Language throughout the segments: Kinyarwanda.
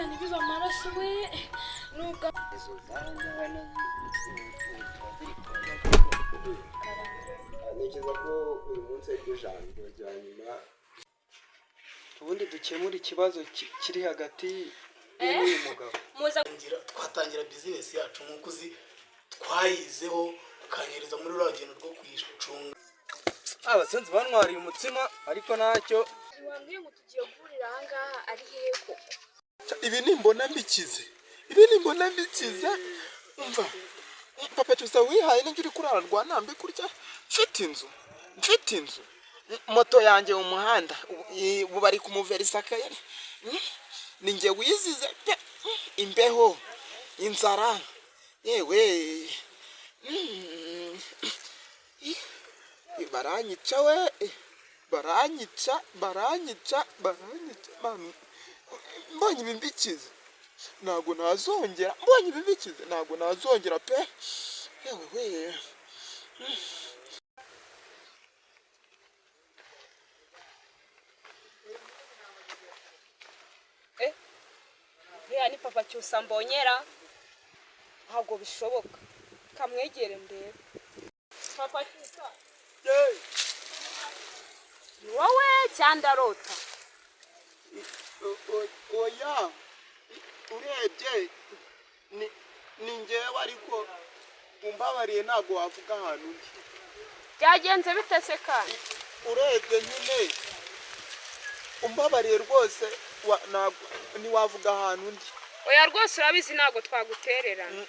ntibibe amaraso we nuko ntekereza ko uyu munsi ariko jambo rya nyuma ubundi dukemura ikibazo kiri hagati y'uyu mugabo. Twatangira business yacu nk'uko uzi twayizeho ukanyereza muri rugendo rwo kuyicunga. Abasenzi banwariye umutsima ariko ntacyo. wambwiye ngo tugiye guhurira aha ngaha ari hehe koko? Ibi nimbona mbikiza umva papa tuza wihaye n'ingi uri kurarwa nambe kurya mfite inzu moto yanjye mu muhanda ubu bari kumuverisa kayari ninjye wizize imbeho inzara yewe baranyica we baranyica mbonye ibimbikiza ntabwo nazongera pe yewe we ni papa cyusa mbonyera ntabwo bishoboka kamwegere ndebe papa cyusa wowe cyandarota oya urebye ni njyewe ariko umbabariye ntabwo wavuga ahantu undi byagenze bitese kandi urebye nyine umbabariye rwose ntiwavuga ahantu undi oya rwose urabizi ntabwo twagutererana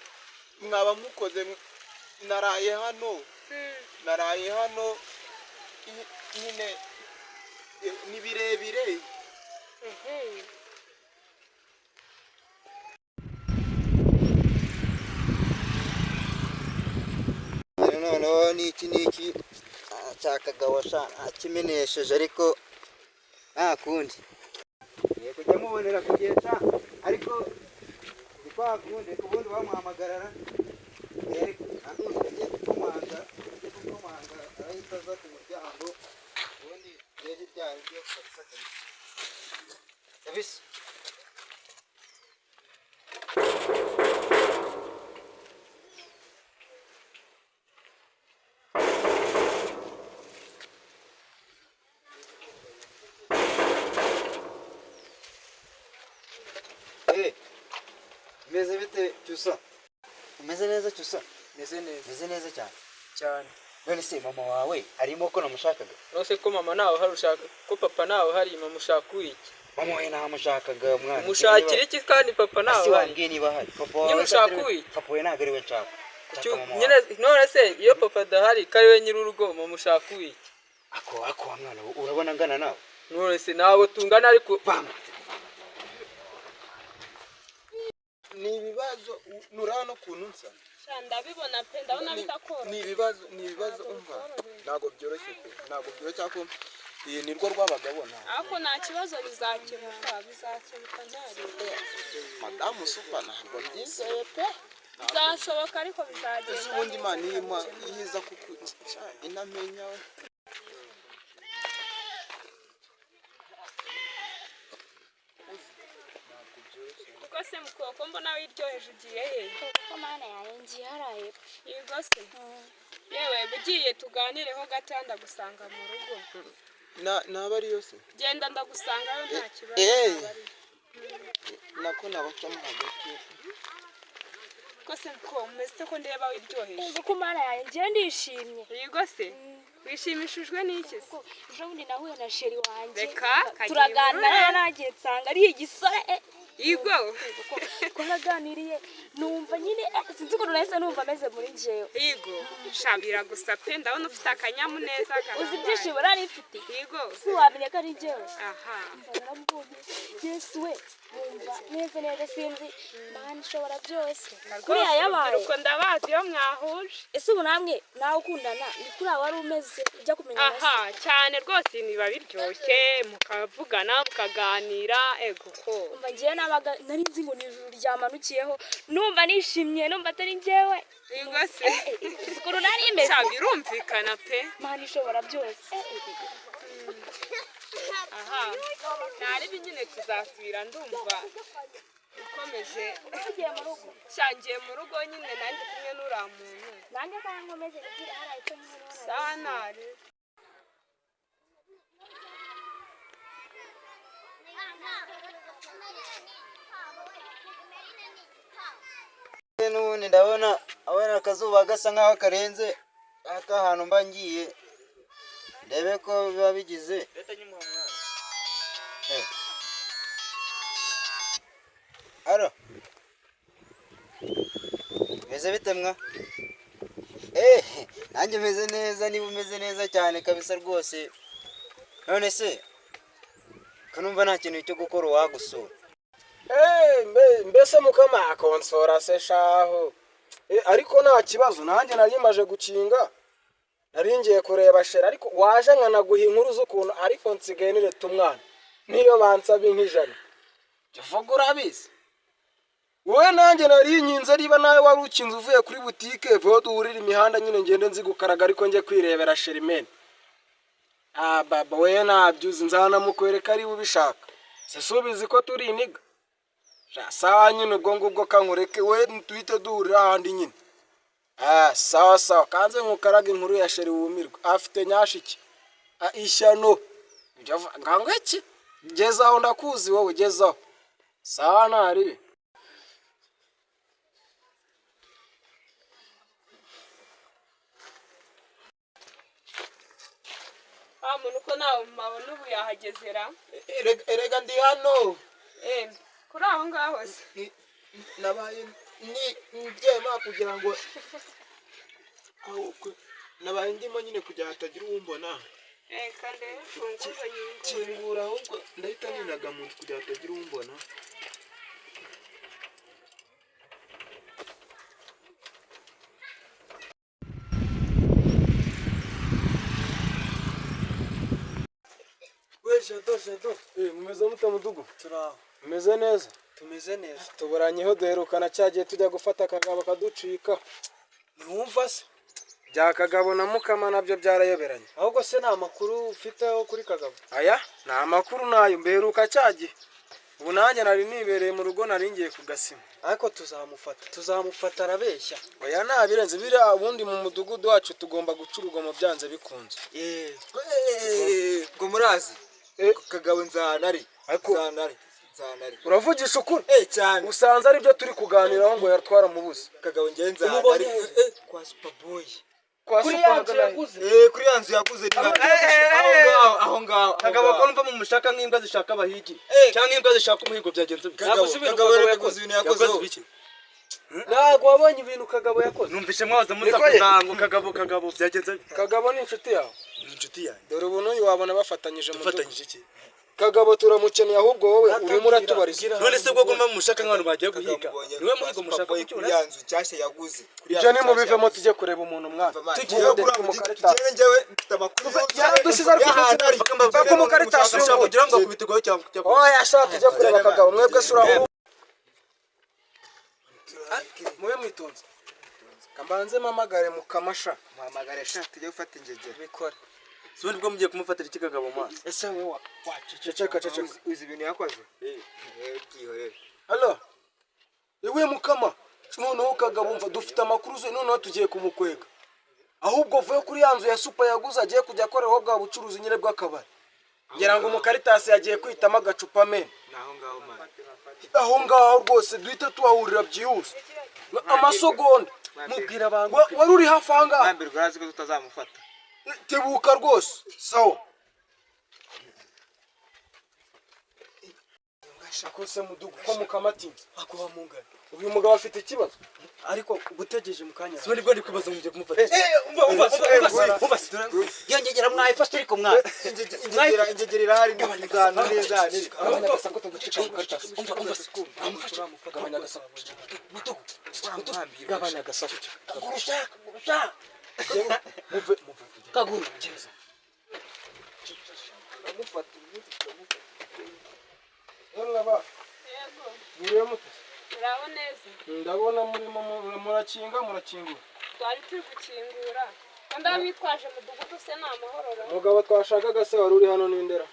mwaba mukoze naraye hano nyine ni birebire noneho n'iki cyakagawasha akimenesheje ariko nta kundi kujya mubonera kugeza ariko ni kwa kundi ubundi bamuhamagarara kumanga arahita aza ku muryango ubundi rero ibyaha byo kabisa meze bite cyusa umeze neza cyusa meze neza cyane none se mama wawe arimo ko namushakaga nose ko mama nawe hari ushaka ko papa nawe hari mama ushaka iki mama wawe namushakaga mwana mushakira iki kandi papa nawe hari wambwiye niba hari papa wawe ushaka iki papa we ntabwo ari we nshaka nyine none se iyo papa adahari kari we nyiri urugo mama ushaka iki ako mwana urabona ngana nawe none se nawe tungana ariko ni ibibazo nurana ukuntu nsa ndabibona pe ndabona bitakora ni ibibazo umva ntabwo byoroshye ako iyi ni rwo rwabagabona ariko nta kibazo bizakemuka ntari madamu supa ntabwo byizeye pe bizashoboka ariko bizagenda ubundi imana yiza kuko inamenya se mukoko mbona wiryoheje ugiye he ko mana yanjye haraye yego se yewe bugiye tuganireho gatanda gusanga mu rugo naba ari yose genda ndagusangayo nta kibazo nako nabacamo hagati ko se ko umeze ko ndeba wiryoheje ko mana yanjye ndishimye yego se wishimishijwe n'iki se ejo bundi nahuye na sheri wanjye turaganira nagiye nsanga ari igisore Igo twaraganiriye numva nyine sinzi ko nahise numva ameze muri njyewe Igo shambira gusa pe ndabona ufite akanyamuneza uzi ibyishimo nari mfite Igo si wamenye ko ari njyewe aha narabonye Yesu we numva neza sinzi Mana ishobora byose kuriya yabaye uko ndabazi yo mwahuje ese ubu namwe nawe ukundana ni kuri wari umeze ujya kumenya aha cyane rwose niba biryoshye mukavugana mukaganira ego ko umva ngiye nabaga nari nzi ngo ni ijuru ryamanukiyeho numva nishimye numva atari njyewe Igo se sikuru nari imeze cyabirumvikana pe Mana ishobora byose aha ntari nyine tuzasubira ndumva ukomeje shangiye mu rugo nyine nanjye kumwe n'uriya muntu nanjye kandi nkomeze kugira hariya icyo nkubona sanari n'ubundi ndabona akazuba gasa nkaho karenze ahantu mba ngiye ndebe ko biba bigize aro meze bite mwa nanjye meze neza niba umeze neza cyane kabisa rwose none se kanumva nta kintu cyo gukora uwagusura mbese mukama akonsora se shaho ariko nta kibazo nanjye nari maje gukinga nari ngiye kureba shera ariko waje nkanaguha inkuru z'ukuntu ariko nsigaye nireta umwana niyo bansaba nk'ijana vuga urabizi wowe nanjye nari nyinze niba nawe wari ukinze uvuye kuri butike vuba duhurira imihanda nyine ngende nzi gukaraga ariko njye kwirebera sherimene baba we nabyuzi nzanamukwereka ari ubishaka se subizi ko turi iniga sawa nyine ubwo ngubwo kankureke we tuhite duhurira ahandi nyine sawa sawa kanze nkukaraga inkuru ya sheri wumirwa afite nyashiki ishyano ngango iki gezaho ndakuzi wowe gezaho sawa ntari muntu ko nawe mabona ubu yahagezera erega ndi hano kuri aho ngaho se nabaye ndyema kugira ngo nabaye ndimo nyine kugira hatagira uwumbona kandi funguzo nyinshi kingura ahubwo ndahita ninaga mu nzu kugira hatagira uwumbona jado mumeze mute mudugu turaho mumeze neza tumeze neza tuburanyeho duherukana cyagiye tujya gufata akagabo kaducika ntiwumva se bya kagabo na mukama nabyo byarayoberanye ahubwo se nta makuru ufiteho kuri kagabo aya nta makuru nayo mberuka cyagiye ubu nanjye nari nibereye mu rugo nari ngiye kugasima ariko tuzamufata arabeshya oya ntabirenze biriya ubundi mu mudugudu wacu tugomba guca urugomo byanze bikunze ngo murazi kagabo nzanari uravugisha ukuri cyane usanze aribyo turi kuganiraho ngo yatwara mu buzi kagabo nzanari kwa superboy kuri ya nzu yaguze kuri ya nzu yaguze aho ngaho kagabo ko numva mu mushaka nk'imbwa zishaka abahigi cyangwa imbwa zishaka umuhigo byagenze kagabo yakoze ibintu yakozeho ntabwo wabonye ibintu kagabo yakoze numvise mwaza musakuza ngo kagabo byagenze kagabo ni inshuti yawe ni inshuti yanjye dore ubu n'uyu wabona bafatanyije mu dufatanyije iki kagabo turamukeneye ahubwo wowe urimo uratubariza none se bwo gomba mu mushaka nk'abantu bagiye guhiga niwe muhigo mushaka kuri ya nzu nshyashya yaguze ibyo ni mubivemo tujye kureba umuntu mwana tugiye kureba njyewe mfite amakuru dusize ariko mu karitasi kugira ngo akubitirwaho cyangwa oya shaka tujye kureba kagabo mwebwe sura mube mwitonze kambanze mamagare mu kamasha muhamagare sha tujye gufata ingegera bikore siwe nibwo mugiye kumufatira iki kagabo maso ese wewe ceceka uzi ibintu yakoze byihorere halo iwe mukama noneho kagabo mva dufite amakuru ze noneho tugiye kumukwega ahubwo vuye kuri ya nzu ya super yaguze agiye kujya akoreraho bwa bucuruzi nyine bw'akabari ngira ngo mu karitasi yagiye kwitamo agacupa men aho ngaho rwose duhita tuhahurira byihuse amasogonda mubwira abantu wari uri hafi aha ngaha mbere urazi ko tutazamufata tebuka rwose sawa shakose mudugu ko mukamatinze akuba mungana uyu mugabo afite ikibazo ariko gutegereje mu kanya siwe nibwo ndi kwibaza mugiye kumufata yongegera mwayifashe ariko mwana ingegera irahari n'ingano neza gabanya agasaku kaguru uraho neza ndabona murimo murakingura twari turi gukingura kandi abitwaje mudugudu se ni amahoro mugabo twashakaga se wari uri hano n'indera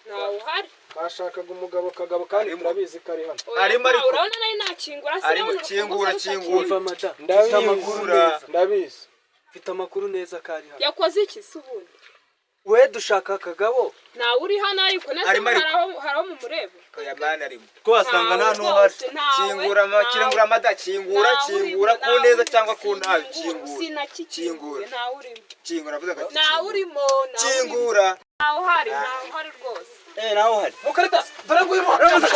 ntawe uhari. bashakaga umugabo kagabo kandi turabizi ko ari hano. Arimo ariko. Urabona nari nakingura se Arimo kingura. Umva madamu, mfite amakuru neza. Ndabizi. Mfite amakuru neza ko ari hano. Yakoze iki se ubundi? We dushaka kagabo. Ntawe uri hano ariko nese haraho mu mureba. Oya bana arimo. Ko wasanga nta n'uhari. Kingura mada, kingura ku neza cyangwa ku nabi. Kingura. Ntawe urimo. Kingura avuze ati. Ntawe urimo. Kingura. Ntawe uhari rwose. nawe uhari. Mukaritasi, dore nguyu muhanda.